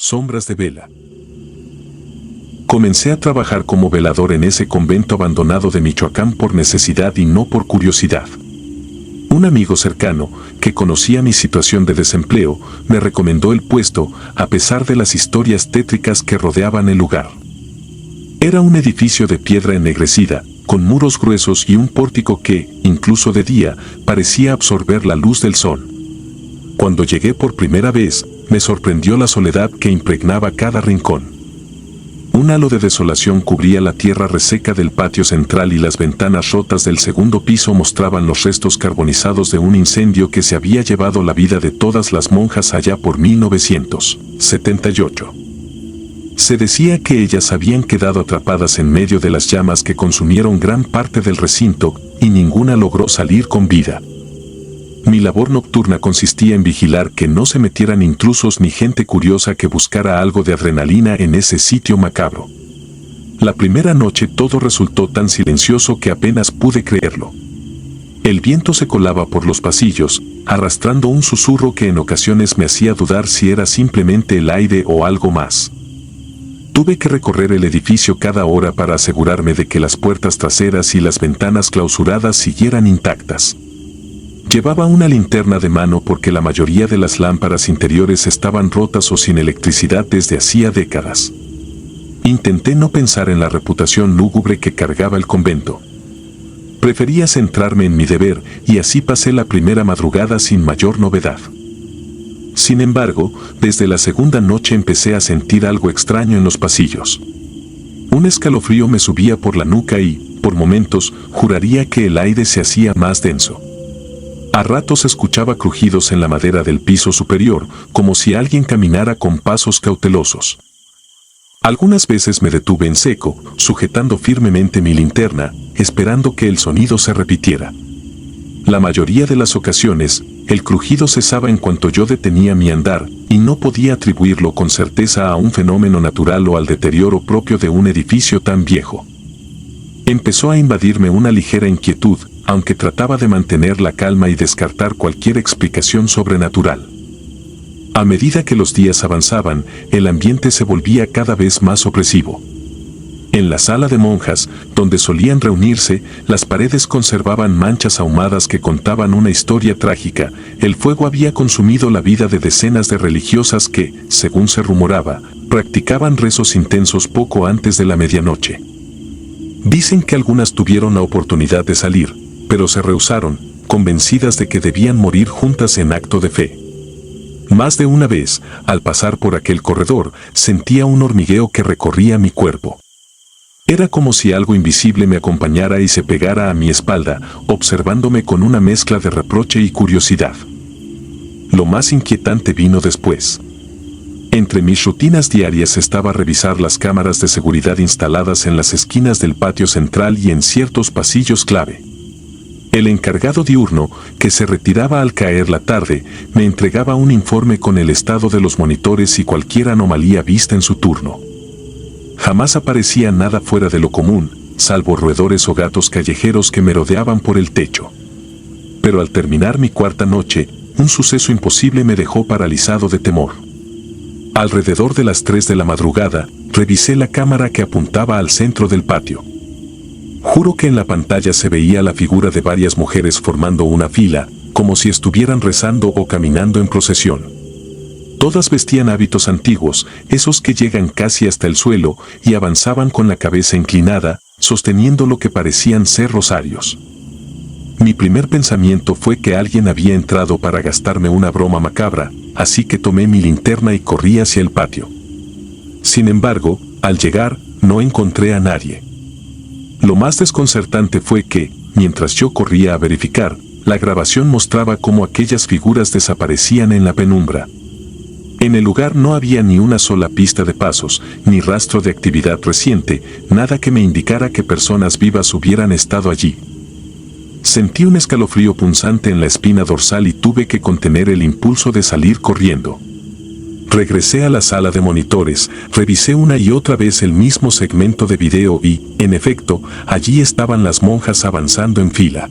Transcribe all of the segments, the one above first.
Sombras de vela. Comencé a trabajar como velador en ese convento abandonado de Michoacán por necesidad y no por curiosidad. Un amigo cercano, que conocía mi situación de desempleo, me recomendó el puesto, a pesar de las historias tétricas que rodeaban el lugar. Era un edificio de piedra ennegrecida, con muros gruesos y un pórtico que, incluso de día, parecía absorber la luz del sol. Cuando llegué por primera vez, me sorprendió la soledad que impregnaba cada rincón. Un halo de desolación cubría la tierra reseca del patio central y las ventanas rotas del segundo piso mostraban los restos carbonizados de un incendio que se había llevado la vida de todas las monjas allá por 1978. Se decía que ellas habían quedado atrapadas en medio de las llamas que consumieron gran parte del recinto y ninguna logró salir con vida. Mi labor nocturna consistía en vigilar que no se metieran intrusos ni gente curiosa que buscara algo de adrenalina en ese sitio macabro. La primera noche todo resultó tan silencioso que apenas pude creerlo. El viento se colaba por los pasillos, arrastrando un susurro que en ocasiones me hacía dudar si era simplemente el aire o algo más. Tuve que recorrer el edificio cada hora para asegurarme de que las puertas traseras y las ventanas clausuradas siguieran intactas. Llevaba una linterna de mano porque la mayoría de las lámparas interiores estaban rotas o sin electricidad desde hacía décadas. Intenté no pensar en la reputación lúgubre que cargaba el convento. Prefería centrarme en mi deber y así pasé la primera madrugada sin mayor novedad. Sin embargo, desde la segunda noche empecé a sentir algo extraño en los pasillos. Un escalofrío me subía por la nuca y, por momentos, juraría que el aire se hacía más denso. A ratos escuchaba crujidos en la madera del piso superior, como si alguien caminara con pasos cautelosos. Algunas veces me detuve en seco, sujetando firmemente mi linterna, esperando que el sonido se repitiera. La mayoría de las ocasiones, el crujido cesaba en cuanto yo detenía mi andar, y no podía atribuirlo con certeza a un fenómeno natural o al deterioro propio de un edificio tan viejo. Empezó a invadirme una ligera inquietud, aunque trataba de mantener la calma y descartar cualquier explicación sobrenatural. A medida que los días avanzaban, el ambiente se volvía cada vez más opresivo. En la sala de monjas, donde solían reunirse, las paredes conservaban manchas ahumadas que contaban una historia trágica. El fuego había consumido la vida de decenas de religiosas que, según se rumoraba, practicaban rezos intensos poco antes de la medianoche. Dicen que algunas tuvieron la oportunidad de salir, pero se rehusaron, convencidas de que debían morir juntas en acto de fe. Más de una vez, al pasar por aquel corredor, sentía un hormigueo que recorría mi cuerpo. Era como si algo invisible me acompañara y se pegara a mi espalda, observándome con una mezcla de reproche y curiosidad. Lo más inquietante vino después. Entre mis rutinas diarias estaba revisar las cámaras de seguridad instaladas en las esquinas del patio central y en ciertos pasillos clave. El encargado diurno, que se retiraba al caer la tarde, me entregaba un informe con el estado de los monitores y cualquier anomalía vista en su turno. Jamás aparecía nada fuera de lo común, salvo roedores o gatos callejeros que merodeaban por el techo. Pero al terminar mi cuarta noche, un suceso imposible me dejó paralizado de temor. Alrededor de las 3 de la madrugada, revisé la cámara que apuntaba al centro del patio. Juro que en la pantalla se veía la figura de varias mujeres formando una fila, como si estuvieran rezando o caminando en procesión. Todas vestían hábitos antiguos, esos que llegan casi hasta el suelo, y avanzaban con la cabeza inclinada, sosteniendo lo que parecían ser rosarios. Mi primer pensamiento fue que alguien había entrado para gastarme una broma macabra, así que tomé mi linterna y corrí hacia el patio. Sin embargo, al llegar, no encontré a nadie. Lo más desconcertante fue que, mientras yo corría a verificar, la grabación mostraba cómo aquellas figuras desaparecían en la penumbra. En el lugar no había ni una sola pista de pasos, ni rastro de actividad reciente, nada que me indicara que personas vivas hubieran estado allí. Sentí un escalofrío punzante en la espina dorsal y tuve que contener el impulso de salir corriendo. Regresé a la sala de monitores, revisé una y otra vez el mismo segmento de video y, en efecto, allí estaban las monjas avanzando en fila.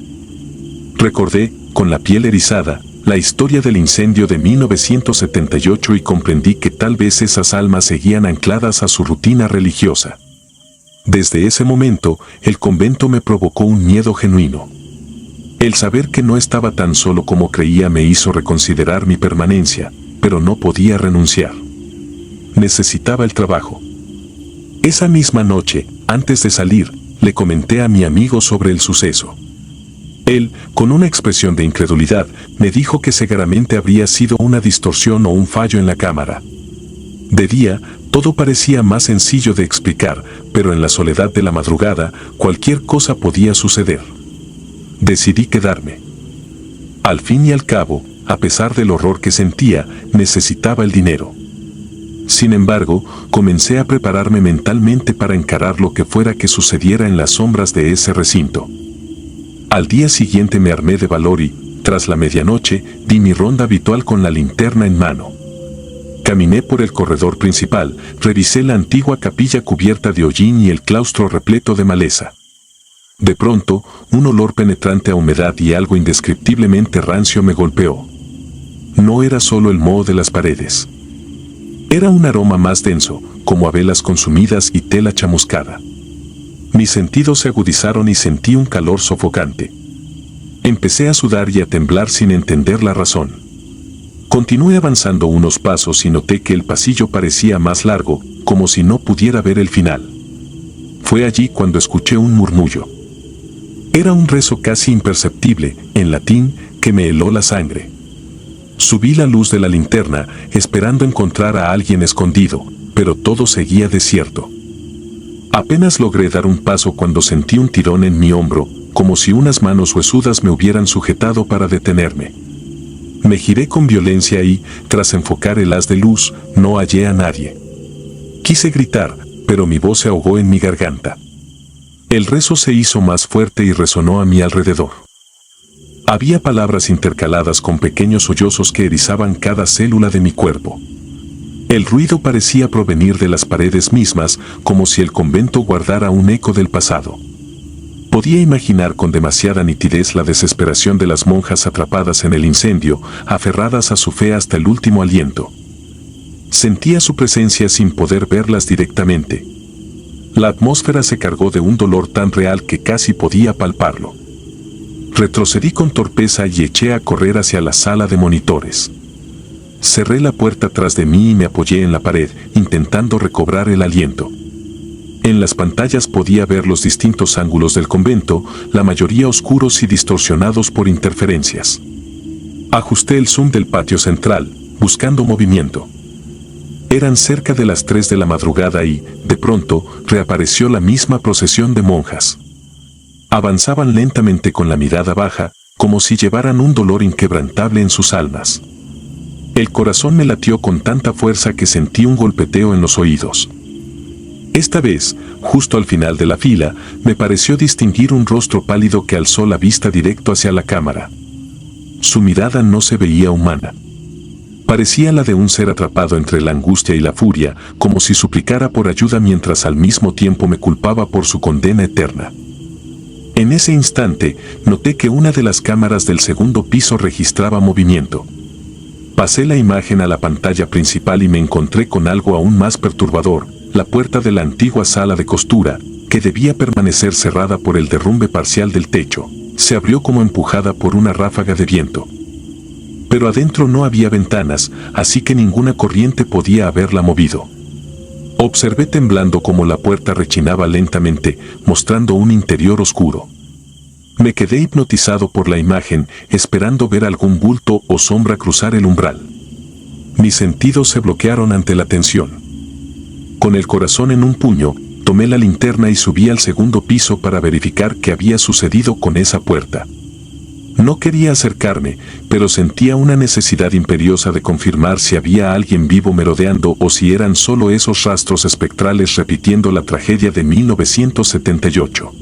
Recordé, con la piel erizada, la historia del incendio de 1978 y comprendí que tal vez esas almas seguían ancladas a su rutina religiosa. Desde ese momento, el convento me provocó un miedo genuino. El saber que no estaba tan solo como creía me hizo reconsiderar mi permanencia, pero no podía renunciar. Necesitaba el trabajo. Esa misma noche, antes de salir, le comenté a mi amigo sobre el suceso. Él, con una expresión de incredulidad, me dijo que seguramente habría sido una distorsión o un fallo en la cámara. De día, todo parecía más sencillo de explicar, pero en la soledad de la madrugada, cualquier cosa podía suceder. Decidí quedarme. Al fin y al cabo, a pesar del horror que sentía, necesitaba el dinero. Sin embargo, comencé a prepararme mentalmente para encarar lo que fuera que sucediera en las sombras de ese recinto. Al día siguiente me armé de valor y, tras la medianoche, di mi ronda habitual con la linterna en mano. Caminé por el corredor principal, revisé la antigua capilla cubierta de hollín y el claustro repleto de maleza. De pronto, un olor penetrante a humedad y algo indescriptiblemente rancio me golpeó. No era solo el moho de las paredes. Era un aroma más denso, como a velas consumidas y tela chamuscada. Mis sentidos se agudizaron y sentí un calor sofocante. Empecé a sudar y a temblar sin entender la razón. Continué avanzando unos pasos y noté que el pasillo parecía más largo, como si no pudiera ver el final. Fue allí cuando escuché un murmullo. Era un rezo casi imperceptible, en latín, que me heló la sangre. Subí la luz de la linterna, esperando encontrar a alguien escondido, pero todo seguía desierto. Apenas logré dar un paso cuando sentí un tirón en mi hombro, como si unas manos huesudas me hubieran sujetado para detenerme. Me giré con violencia y, tras enfocar el haz de luz, no hallé a nadie. Quise gritar, pero mi voz se ahogó en mi garganta. El rezo se hizo más fuerte y resonó a mi alrededor. Había palabras intercaladas con pequeños sollozos que erizaban cada célula de mi cuerpo. El ruido parecía provenir de las paredes mismas, como si el convento guardara un eco del pasado. Podía imaginar con demasiada nitidez la desesperación de las monjas atrapadas en el incendio, aferradas a su fe hasta el último aliento. Sentía su presencia sin poder verlas directamente. La atmósfera se cargó de un dolor tan real que casi podía palparlo. Retrocedí con torpeza y eché a correr hacia la sala de monitores. Cerré la puerta tras de mí y me apoyé en la pared, intentando recobrar el aliento. En las pantallas podía ver los distintos ángulos del convento, la mayoría oscuros y distorsionados por interferencias. Ajusté el zoom del patio central, buscando movimiento. Eran cerca de las 3 de la madrugada y, de pronto, reapareció la misma procesión de monjas. Avanzaban lentamente con la mirada baja, como si llevaran un dolor inquebrantable en sus almas. El corazón me latió con tanta fuerza que sentí un golpeteo en los oídos. Esta vez, justo al final de la fila, me pareció distinguir un rostro pálido que alzó la vista directo hacia la cámara. Su mirada no se veía humana. Parecía la de un ser atrapado entre la angustia y la furia, como si suplicara por ayuda mientras al mismo tiempo me culpaba por su condena eterna. En ese instante, noté que una de las cámaras del segundo piso registraba movimiento. Pasé la imagen a la pantalla principal y me encontré con algo aún más perturbador, la puerta de la antigua sala de costura, que debía permanecer cerrada por el derrumbe parcial del techo, se abrió como empujada por una ráfaga de viento. Pero adentro no había ventanas, así que ninguna corriente podía haberla movido. Observé temblando cómo la puerta rechinaba lentamente, mostrando un interior oscuro. Me quedé hipnotizado por la imagen, esperando ver algún bulto o sombra cruzar el umbral. Mis sentidos se bloquearon ante la tensión. Con el corazón en un puño, tomé la linterna y subí al segundo piso para verificar qué había sucedido con esa puerta. No quería acercarme, pero sentía una necesidad imperiosa de confirmar si había alguien vivo merodeando o si eran solo esos rastros espectrales repitiendo la tragedia de 1978.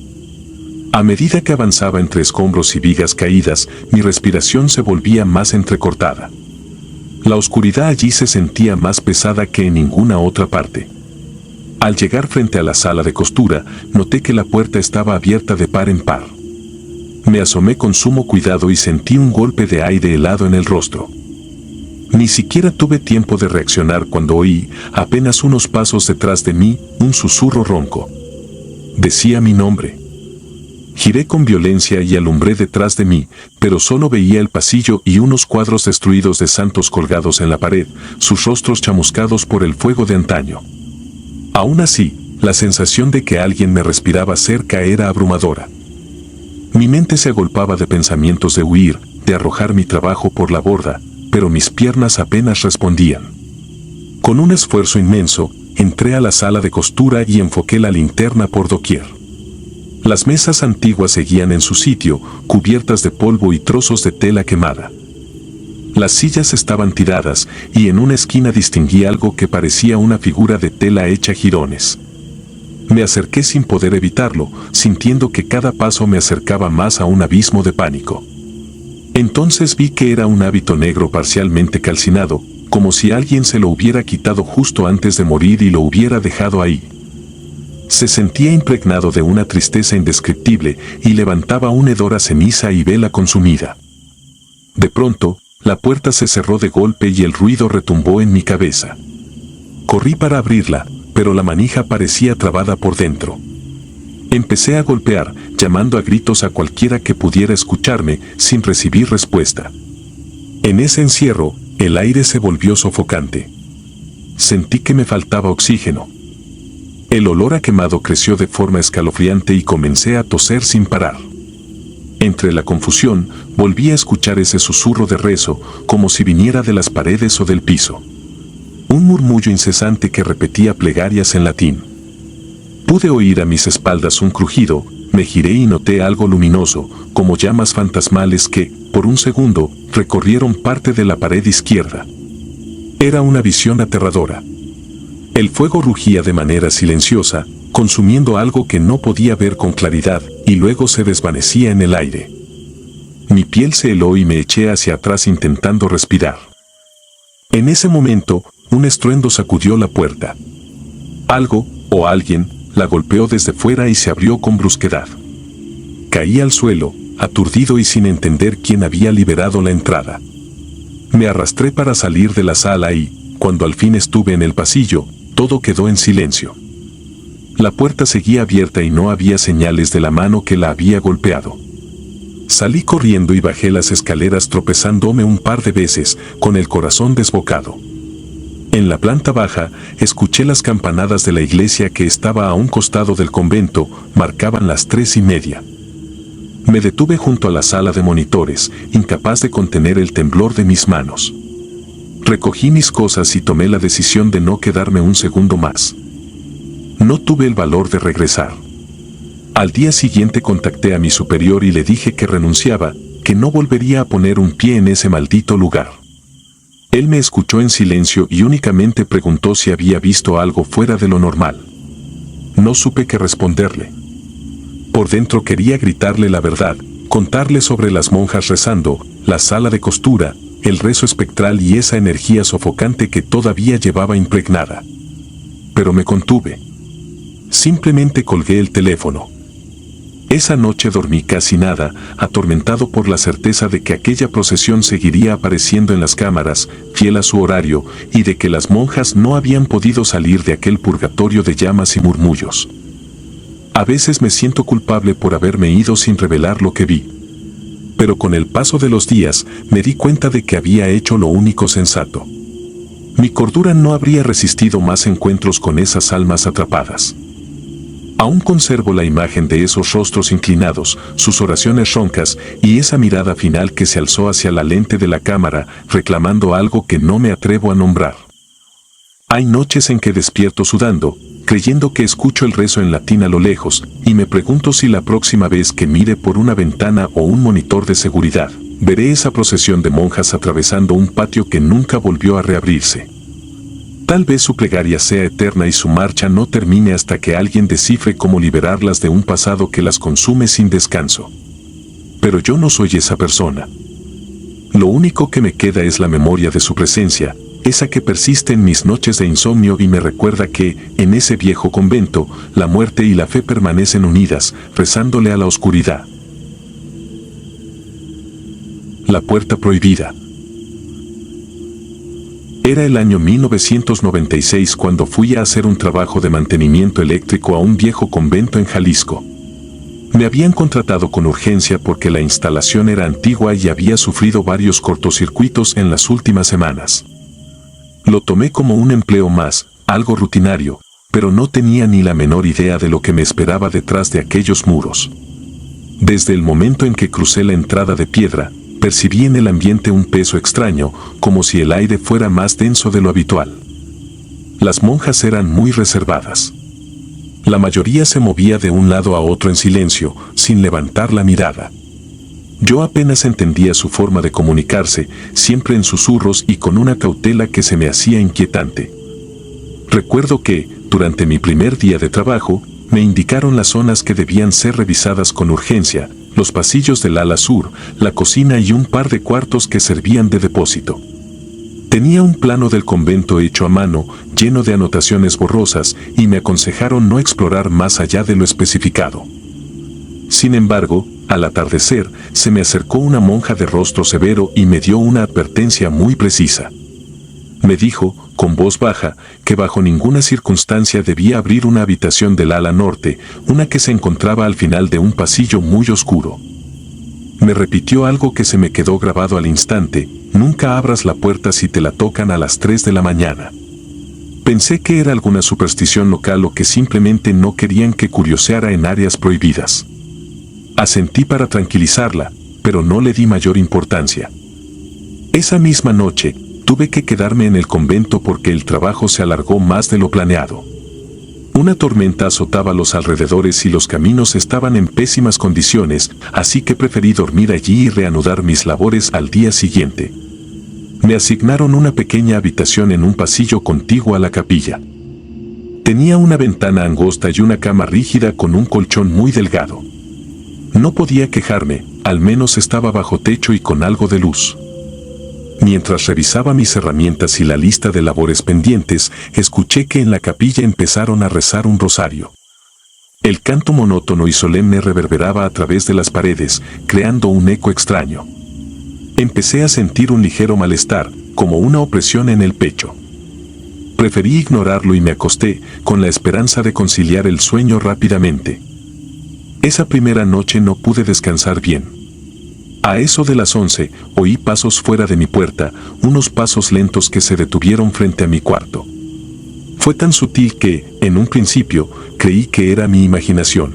A medida que avanzaba entre escombros y vigas caídas, mi respiración se volvía más entrecortada. La oscuridad allí se sentía más pesada que en ninguna otra parte. Al llegar frente a la sala de costura, noté que la puerta estaba abierta de par en par. Me asomé con sumo cuidado y sentí un golpe de aire helado en el rostro. Ni siquiera tuve tiempo de reaccionar cuando oí, apenas unos pasos detrás de mí, un susurro ronco. Decía mi nombre. Giré con violencia y alumbré detrás de mí, pero solo veía el pasillo y unos cuadros destruidos de santos colgados en la pared, sus rostros chamuscados por el fuego de antaño. Aún así, la sensación de que alguien me respiraba cerca era abrumadora. Mi mente se agolpaba de pensamientos de huir, de arrojar mi trabajo por la borda, pero mis piernas apenas respondían. Con un esfuerzo inmenso, entré a la sala de costura y enfoqué la linterna por doquier. Las mesas antiguas seguían en su sitio, cubiertas de polvo y trozos de tela quemada. Las sillas estaban tiradas y en una esquina distinguí algo que parecía una figura de tela hecha jirones. Me acerqué sin poder evitarlo, sintiendo que cada paso me acercaba más a un abismo de pánico. Entonces vi que era un hábito negro parcialmente calcinado, como si alguien se lo hubiera quitado justo antes de morir y lo hubiera dejado ahí. Se sentía impregnado de una tristeza indescriptible y levantaba un hedor a ceniza y vela consumida. De pronto, la puerta se cerró de golpe y el ruido retumbó en mi cabeza. Corrí para abrirla, pero la manija parecía trabada por dentro. Empecé a golpear, llamando a gritos a cualquiera que pudiera escucharme, sin recibir respuesta. En ese encierro, el aire se volvió sofocante. Sentí que me faltaba oxígeno. El olor a quemado creció de forma escalofriante y comencé a toser sin parar. Entre la confusión, volví a escuchar ese susurro de rezo, como si viniera de las paredes o del piso. Un murmullo incesante que repetía plegarias en latín. Pude oír a mis espaldas un crujido, me giré y noté algo luminoso, como llamas fantasmales que, por un segundo, recorrieron parte de la pared izquierda. Era una visión aterradora. El fuego rugía de manera silenciosa, consumiendo algo que no podía ver con claridad, y luego se desvanecía en el aire. Mi piel se heló y me eché hacia atrás intentando respirar. En ese momento, un estruendo sacudió la puerta. Algo, o alguien, la golpeó desde fuera y se abrió con brusquedad. Caí al suelo, aturdido y sin entender quién había liberado la entrada. Me arrastré para salir de la sala y, cuando al fin estuve en el pasillo, todo quedó en silencio. La puerta seguía abierta y no había señales de la mano que la había golpeado. Salí corriendo y bajé las escaleras tropezándome un par de veces, con el corazón desbocado. En la planta baja, escuché las campanadas de la iglesia que estaba a un costado del convento, marcaban las 3:30. Me detuve junto a la sala de monitores, incapaz de contener el temblor de mis manos. Recogí mis cosas y tomé la decisión de no quedarme un segundo más. No tuve el valor de regresar. Al día siguiente contacté a mi superior y le dije que renunciaba, que no volvería a poner un pie en ese maldito lugar. Él me escuchó en silencio y únicamente preguntó si había visto algo fuera de lo normal. No supe qué responderle. Por dentro quería gritarle la verdad, contarle sobre las monjas rezando, la sala de costura, el rezo espectral y esa energía sofocante que todavía llevaba impregnada. Pero me contuve. Simplemente colgué el teléfono. Esa noche dormí casi nada, atormentado por la certeza de que aquella procesión seguiría apareciendo en las cámaras, fiel a su horario, y de que las monjas no habían podido salir de aquel purgatorio de llamas y murmullos. A veces me siento culpable por haberme ido sin revelar lo que vi. Pero con el paso de los días, me di cuenta de que había hecho lo único sensato. Mi cordura no habría resistido más encuentros con esas almas atrapadas. Aún conservo la imagen de esos rostros inclinados, sus oraciones roncas y esa mirada final que se alzó hacia la lente de la cámara, reclamando algo que no me atrevo a nombrar. Hay noches en que despierto sudando, creyendo que escucho el rezo en latín a lo lejos, y me pregunto si la próxima vez que mire por una ventana o un monitor de seguridad, veré esa procesión de monjas atravesando un patio que nunca volvió a reabrirse. Tal vez su plegaria sea eterna y su marcha no termine hasta que alguien descifre cómo liberarlas de un pasado que las consume sin descanso. Pero yo no soy esa persona. Lo único que me queda es la memoria de su presencia, esa que persiste en mis noches de insomnio y me recuerda que, en ese viejo convento, la muerte y la fe permanecen unidas, rezándole a la oscuridad. La puerta prohibida. Era el año 1996 cuando fui a hacer un trabajo de mantenimiento eléctrico a un viejo convento en Jalisco. Me habían contratado con urgencia porque la instalación era antigua y había sufrido varios cortocircuitos en las últimas semanas. Lo tomé como un empleo más, algo rutinario, pero no tenía ni la menor idea de lo que me esperaba detrás de aquellos muros. Desde el momento en que crucé la entrada de piedra, percibí en el ambiente un peso extraño, como si el aire fuera más denso de lo habitual. Las monjas eran muy reservadas. La mayoría se movía de un lado a otro en silencio, sin levantar la mirada. Yo apenas entendía su forma de comunicarse, siempre en susurros y con una cautela que se me hacía inquietante. Recuerdo que, durante mi primer día de trabajo, me indicaron las zonas que debían ser revisadas con urgencia, los pasillos del ala sur, la cocina y un par de cuartos que servían de depósito. Tenía un plano del convento hecho a mano, lleno de anotaciones borrosas, y me aconsejaron no explorar más allá de lo especificado. Sin embargo, al atardecer, se me acercó una monja de rostro severo y me dio una advertencia muy precisa. Me dijo, con voz baja, que bajo ninguna circunstancia debía abrir una habitación del ala norte, una que se encontraba al final de un pasillo muy oscuro. Me repitió algo que se me quedó grabado al instante: nunca abras la puerta si te la tocan a las 3 de la mañana. Pensé que era alguna superstición local o que simplemente no querían que curioseara en áreas prohibidas. Asentí para tranquilizarla, pero no le di mayor importancia. Esa misma noche, tuve que quedarme en el convento porque el trabajo se alargó más de lo planeado. Una tormenta azotaba los alrededores y los caminos estaban en pésimas condiciones, así que preferí dormir allí y reanudar mis labores al día siguiente. Me asignaron una pequeña habitación en un pasillo contiguo a la capilla. Tenía una ventana angosta y una cama rígida con un colchón muy delgado. No podía quejarme, al menos estaba bajo techo y con algo de luz. Mientras revisaba mis herramientas y la lista de labores pendientes, escuché que en la capilla empezaron a rezar un rosario. El canto monótono y solemne reverberaba a través de las paredes, creando un eco extraño. Empecé a sentir un ligero malestar, como una opresión en el pecho. Preferí ignorarlo y me acosté, con la esperanza de conciliar el sueño rápidamente. Esa primera noche no pude descansar bien. A eso de las 11, oí pasos fuera de mi puerta, unos pasos lentos que se detuvieron frente a mi cuarto. Fue tan sutil que, en un principio, creí que era mi imaginación.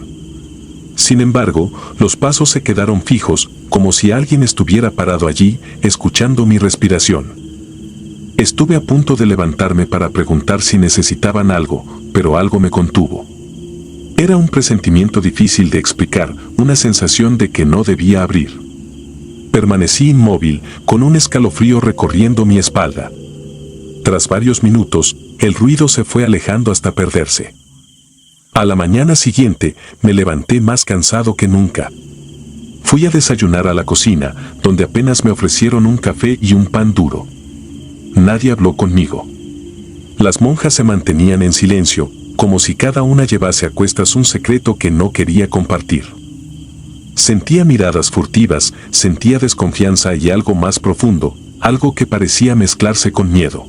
Sin embargo, los pasos se quedaron fijos, como si alguien estuviera parado allí, escuchando mi respiración. Estuve a punto de levantarme para preguntar si necesitaban algo, pero algo me contuvo. Era un presentimiento difícil de explicar, una sensación de que no debía abrir. Permanecí inmóvil, con un escalofrío recorriendo mi espalda. Tras varios minutos, el ruido se fue alejando hasta perderse. A la mañana siguiente, me levanté más cansado que nunca. Fui a desayunar a la cocina, donde apenas me ofrecieron un café y un pan duro. Nadie habló conmigo. Las monjas se mantenían en silencio, como si cada una llevase a cuestas un secreto que no quería compartir. Sentía miradas furtivas, sentía desconfianza y algo más profundo, algo que parecía mezclarse con miedo.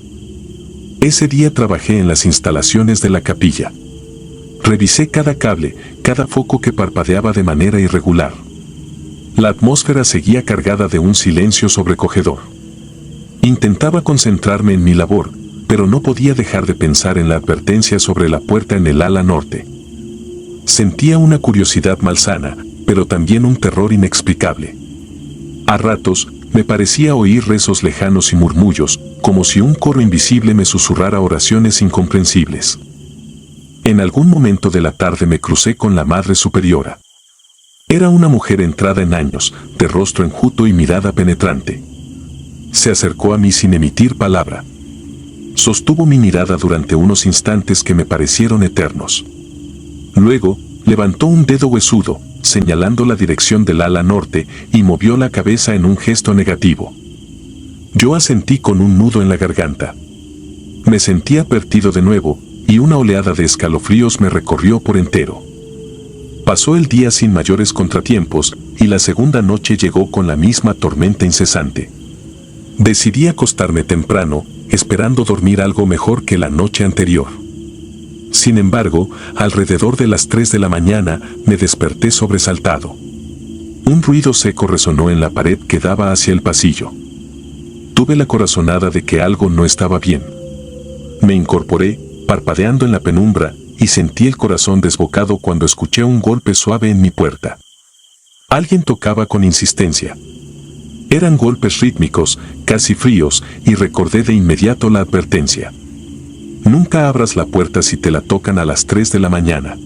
Ese día trabajé en las instalaciones de la capilla. Revisé cada cable, cada foco que parpadeaba de manera irregular. La atmósfera seguía cargada de un silencio sobrecogedor. Intentaba concentrarme en mi labor, pero no podía dejar de pensar en la advertencia sobre la puerta en el ala norte. Sentía una curiosidad malsana, pero también un terror inexplicable. A ratos, me parecía oír rezos lejanos y murmullos, como si un coro invisible me susurrara oraciones incomprensibles. En algún momento de la tarde me crucé con la Madre Superiora. Era una mujer entrada en años, de rostro enjuto y mirada penetrante. Se acercó a mí sin emitir palabra. Sostuvo mi mirada durante unos instantes que me parecieron eternos. Luego, levantó un dedo huesudo, señalando la dirección del ala norte, y movió la cabeza en un gesto negativo. Yo asentí con un nudo en la garganta. Me sentía perdido de nuevo, y una oleada de escalofríos me recorrió por entero. Pasó el día sin mayores contratiempos, y la segunda noche llegó con la misma tormenta incesante. Decidí acostarme temprano, esperando dormir algo mejor que la noche anterior. Sin embargo, alrededor de las 3 de la mañana, me desperté sobresaltado. Un ruido seco resonó en la pared que daba hacia el pasillo. Tuve la corazonada de que algo no estaba bien. Me incorporé, parpadeando en la penumbra, y sentí el corazón desbocado cuando escuché un golpe suave en mi puerta. Alguien tocaba con insistencia. Eran golpes rítmicos, casi fríos, y recordé de inmediato la advertencia. Nunca abras la puerta si te la tocan a las 3 de la mañana.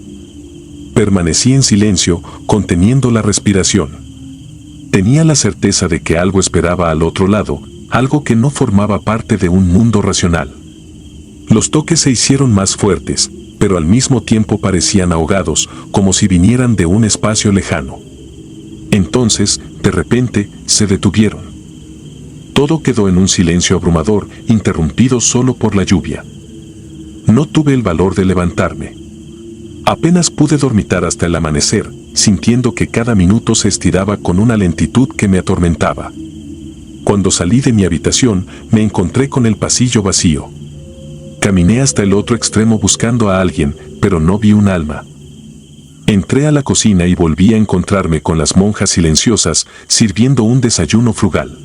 Permanecí en silencio, conteniendo la respiración. Tenía la certeza de que algo esperaba al otro lado, algo que no formaba parte de un mundo racional. Los toques se hicieron más fuertes, pero al mismo tiempo parecían ahogados, como si vinieran de un espacio lejano. Entonces, de repente, se detuvieron. Todo quedó en un silencio abrumador, interrumpido solo por la lluvia. No tuve el valor de levantarme. Apenas pude dormitar hasta el amanecer, sintiendo que cada minuto se estiraba con una lentitud que me atormentaba. Cuando salí de mi habitación, me encontré con el pasillo vacío. Caminé hasta el otro extremo buscando a alguien, pero no vi un alma. Entré a la cocina y volví a encontrarme con las monjas silenciosas, sirviendo un desayuno frugal.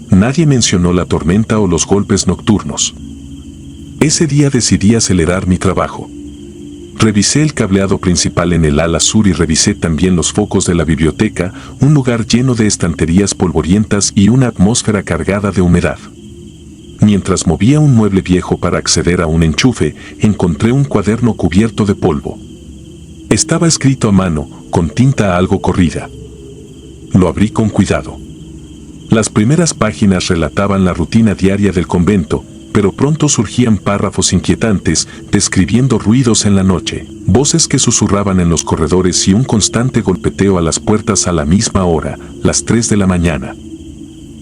Nadie mencionó la tormenta o los golpes nocturnos. Ese día decidí acelerar mi trabajo. Revisé el cableado principal en el ala sur y revisé también los focos de la biblioteca, un lugar lleno de estanterías polvorientas y una atmósfera cargada de humedad. Mientras movía un mueble viejo para acceder a un enchufe, encontré un cuaderno cubierto de polvo. Estaba escrito a mano, con tinta algo corrida. Lo abrí con cuidado. Las primeras páginas relataban la rutina diaria del convento, pero pronto surgían párrafos inquietantes, describiendo ruidos en la noche, voces que susurraban en los corredores y un constante golpeteo a las puertas a la misma hora, las 3 de la mañana.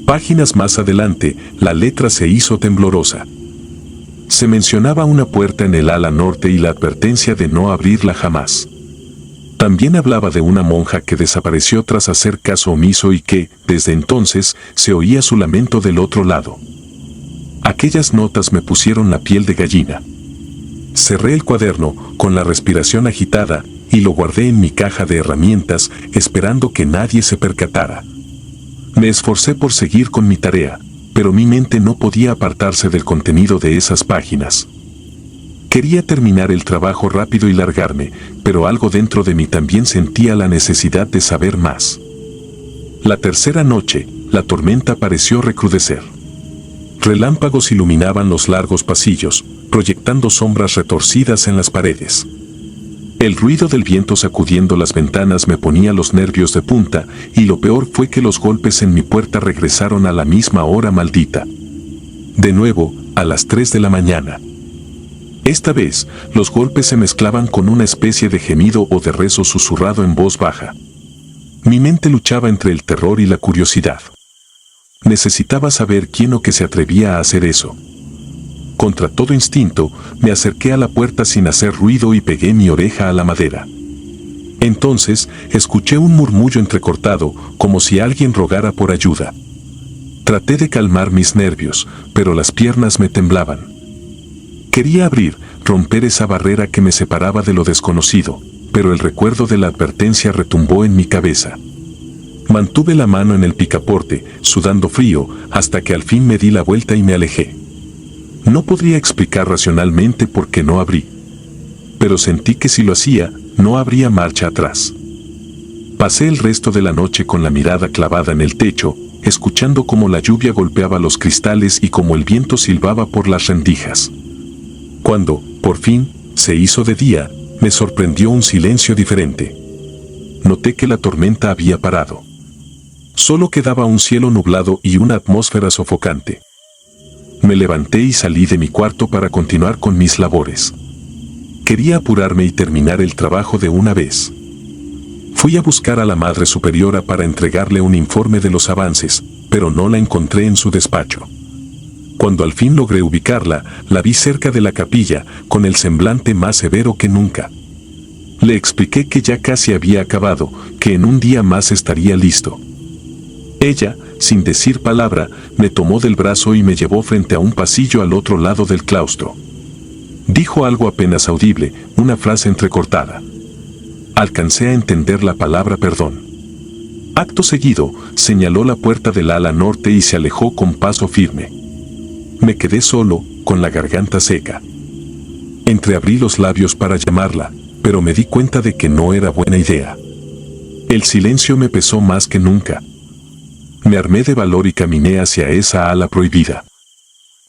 Páginas más adelante, la letra se hizo temblorosa. Se mencionaba una puerta en el ala norte y la advertencia de no abrirla jamás. También hablaba de una monja que desapareció tras hacer caso omiso y que, desde entonces, se oía su lamento del otro lado. Aquellas notas me pusieron la piel de gallina. Cerré el cuaderno, con la respiración agitada, y lo guardé en mi caja de herramientas, esperando que nadie se percatara. Me esforcé por seguir con mi tarea, pero mi mente no podía apartarse del contenido de esas páginas. Quería terminar el trabajo rápido y largarme, pero algo dentro de mí también sentía la necesidad de saber más. La tercera noche, la tormenta pareció recrudecer. Relámpagos iluminaban los largos pasillos, proyectando sombras retorcidas en las paredes. El ruido del viento sacudiendo las ventanas me ponía los nervios de punta, y lo peor fue que los golpes en mi puerta regresaron a la misma hora maldita. De nuevo, a las 3 de la mañana. Esta vez, los golpes se mezclaban con una especie de gemido o de rezo susurrado en voz baja. Mi mente luchaba entre el terror y la curiosidad. Necesitaba saber quién o qué se atrevía a hacer eso. Contra todo instinto, me acerqué a la puerta sin hacer ruido y pegué mi oreja a la madera. Entonces, escuché un murmullo entrecortado, como si alguien rogara por ayuda. Traté de calmar mis nervios, pero las piernas me temblaban. Quería abrir, romper esa barrera que me separaba de lo desconocido, pero el recuerdo de la advertencia retumbó en mi cabeza. Mantuve la mano en el picaporte, sudando frío, hasta que al fin me di la vuelta y me alejé. No podría explicar racionalmente por qué no abrí. Pero sentí que si lo hacía, no habría marcha atrás. Pasé el resto de la noche con la mirada clavada en el techo, escuchando cómo la lluvia golpeaba los cristales y cómo el viento silbaba por las rendijas. Cuando, por fin, se hizo de día, me sorprendió un silencio diferente. Noté que la tormenta había parado. Solo quedaba un cielo nublado y una atmósfera sofocante. Me levanté y salí de mi cuarto para continuar con mis labores. Quería apurarme y terminar el trabajo de una vez. Fui a buscar a la Madre Superiora para entregarle un informe de los avances, pero no la encontré en su despacho. Cuando al fin logré ubicarla, la vi cerca de la capilla, con el semblante más severo que nunca. Le expliqué que ya casi había acabado, que en un día más estaría listo. Ella, sin decir palabra, me tomó del brazo y me llevó frente a un pasillo al otro lado del claustro. Dijo algo apenas audible, una frase entrecortada. Alcancé a entender la palabra perdón. Acto seguido, señaló la puerta del ala norte y se alejó con paso firme. Me quedé solo, con la garganta seca. Entreabrí los labios para llamarla, pero me di cuenta de que no era buena idea. El silencio me pesó más que nunca. Me armé de valor y caminé hacia esa ala prohibida.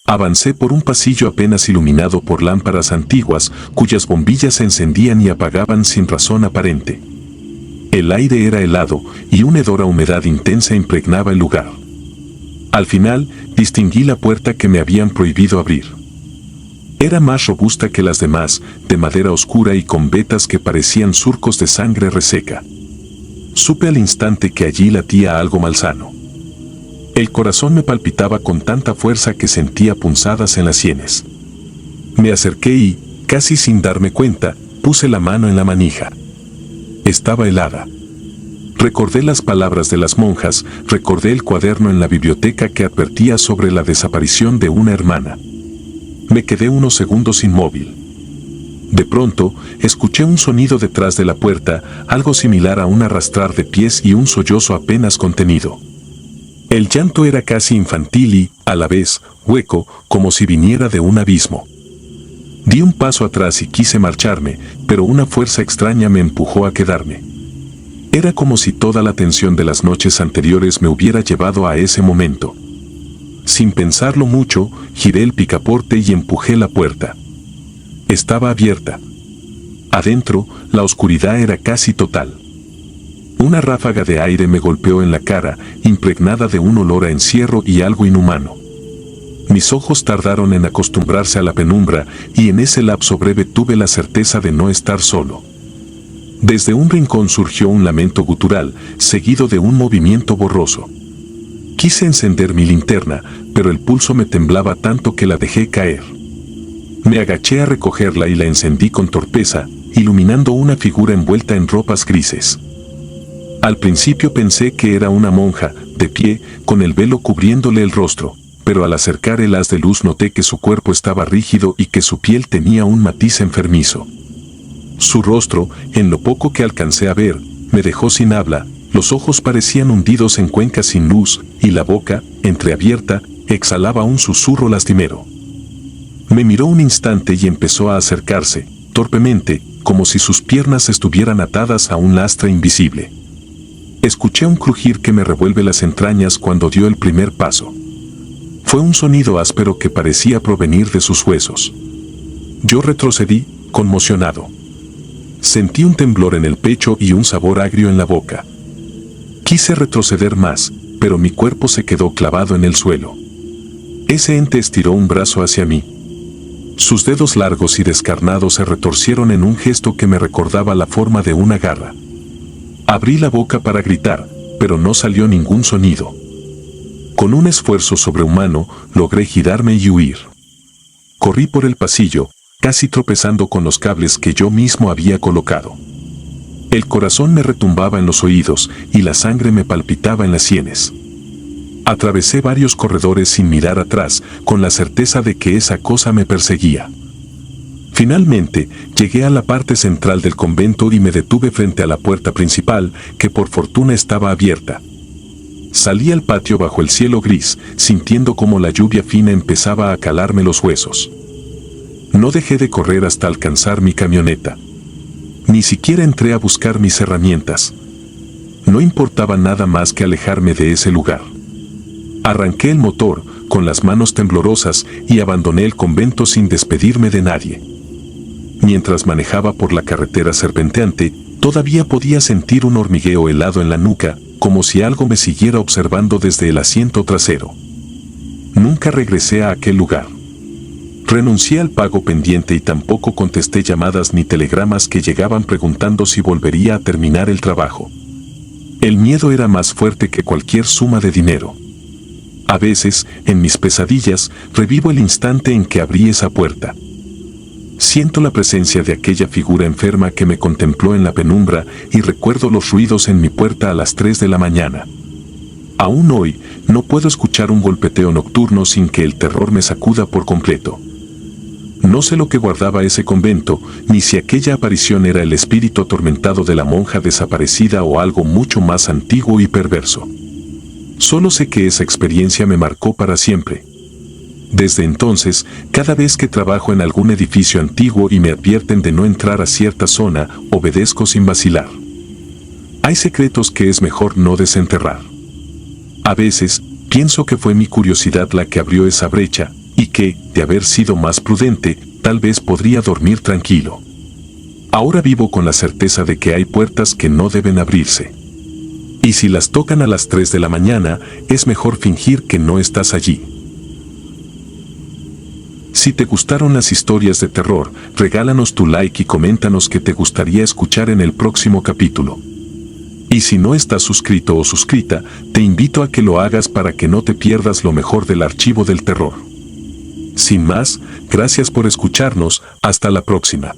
Avancé por un pasillo apenas iluminado por lámparas antiguas, cuyas bombillas se encendían y apagaban sin razón aparente. El aire era helado y una hedora humedad intensa impregnaba el lugar. Al final, distinguí la puerta que me habían prohibido abrir. Era más robusta que las demás, de madera oscura y con vetas que parecían surcos de sangre reseca. Supe al instante que allí latía algo malsano. El corazón me palpitaba con tanta fuerza que sentía punzadas en las sienes. Me acerqué y, casi sin darme cuenta, puse la mano en la manija. Estaba helada. Recordé las palabras de las monjas, recordé el cuaderno en la biblioteca que advertía sobre la desaparición de una hermana. Me quedé unos segundos inmóvil. De pronto, escuché un sonido detrás de la puerta, algo similar a un arrastrar de pies y un sollozo apenas contenido. El llanto era casi infantil y, a la vez, hueco, como si viniera de un abismo. Di un paso atrás y quise marcharme, pero una fuerza extraña me empujó a quedarme. Era como si toda la tensión de las noches anteriores me hubiera llevado a ese momento. Sin pensarlo mucho, giré el picaporte y empujé la puerta. Estaba abierta. Adentro, la oscuridad era casi total. Una ráfaga de aire me golpeó en la cara, impregnada de un olor a encierro y algo inhumano. Mis ojos tardaron en acostumbrarse a la penumbra y en ese lapso breve tuve la certeza de no estar solo. Desde un rincón surgió un lamento gutural, seguido de un movimiento borroso. Quise encender mi linterna, pero el pulso me temblaba tanto que la dejé caer. Me agaché a recogerla y la encendí con torpeza, iluminando una figura envuelta en ropas grises. Al principio pensé que era una monja, de pie, con el velo cubriéndole el rostro, pero al acercar el haz de luz noté que su cuerpo estaba rígido y que su piel tenía un matiz enfermizo. Su rostro, en lo poco que alcancé a ver, me dejó sin habla, los ojos parecían hundidos en cuencas sin luz, y la boca, entreabierta, exhalaba un susurro lastimero. Me miró un instante y empezó a acercarse, torpemente, como si sus piernas estuvieran atadas a un lastre invisible. Escuché un crujir que me revuelve las entrañas cuando dio el primer paso. Fue un sonido áspero que parecía provenir de sus huesos. Yo retrocedí, conmocionado. Sentí un temblor en el pecho y un sabor agrio en la boca. Quise retroceder más, pero mi cuerpo se quedó clavado en el suelo. Ese ente estiró un brazo hacia mí. Sus dedos largos y descarnados se retorcieron en un gesto que me recordaba la forma de una garra. Abrí la boca para gritar, pero no salió ningún sonido. Con un esfuerzo sobrehumano, logré girarme y huir. Corrí por el pasillo, casi tropezando con los cables que yo mismo había colocado. El corazón me retumbaba en los oídos y la sangre me palpitaba en las sienes. Atravesé varios corredores sin mirar atrás, con la certeza de que esa cosa me perseguía. Finalmente, llegué a la parte central del convento y me detuve frente a la puerta principal, que por fortuna estaba abierta. Salí al patio bajo el cielo gris, sintiendo como la lluvia fina empezaba a calarme los huesos. No dejé de correr hasta alcanzar mi camioneta. Ni siquiera entré a buscar mis herramientas. No importaba nada más que alejarme de ese lugar. Arranqué el motor, con las manos temblorosas, y abandoné el convento sin despedirme de nadie. Mientras manejaba por la carretera serpenteante, todavía podía sentir un hormigueo helado en la nuca, como si algo me siguiera observando desde el asiento trasero. Nunca regresé a aquel lugar. Renuncié al pago pendiente y tampoco contesté llamadas ni telegramas que llegaban preguntando si volvería a terminar el trabajo. El miedo era más fuerte que cualquier suma de dinero. A veces, en mis pesadillas, revivo el instante en que abrí esa puerta. Siento la presencia de aquella figura enferma que me contempló en la penumbra y recuerdo los ruidos en mi puerta a las 3 de la mañana. Aún hoy, no puedo escuchar un golpeteo nocturno sin que el terror me sacuda por completo. No sé lo que guardaba ese convento, ni si aquella aparición era el espíritu atormentado de la monja desaparecida o algo mucho más antiguo y perverso. Solo sé que esa experiencia me marcó para siempre. Desde entonces, cada vez que trabajo en algún edificio antiguo y me advierten de no entrar a cierta zona, obedezco sin vacilar. Hay secretos que es mejor no desenterrar. A veces, pienso que fue mi curiosidad la que abrió esa brecha, y que, de haber sido más prudente, tal vez podría dormir tranquilo. Ahora vivo con la certeza de que hay puertas que no deben abrirse. Y si las tocan a las 3 de la mañana, es mejor fingir que no estás allí. Si te gustaron las historias de terror, regálanos tu like y coméntanos qué te gustaría escuchar en el próximo capítulo. Y si no estás suscrito o suscrita, te invito a que lo hagas para que no te pierdas lo mejor del archivo del terror. Sin más, gracias por escucharnos, hasta la próxima.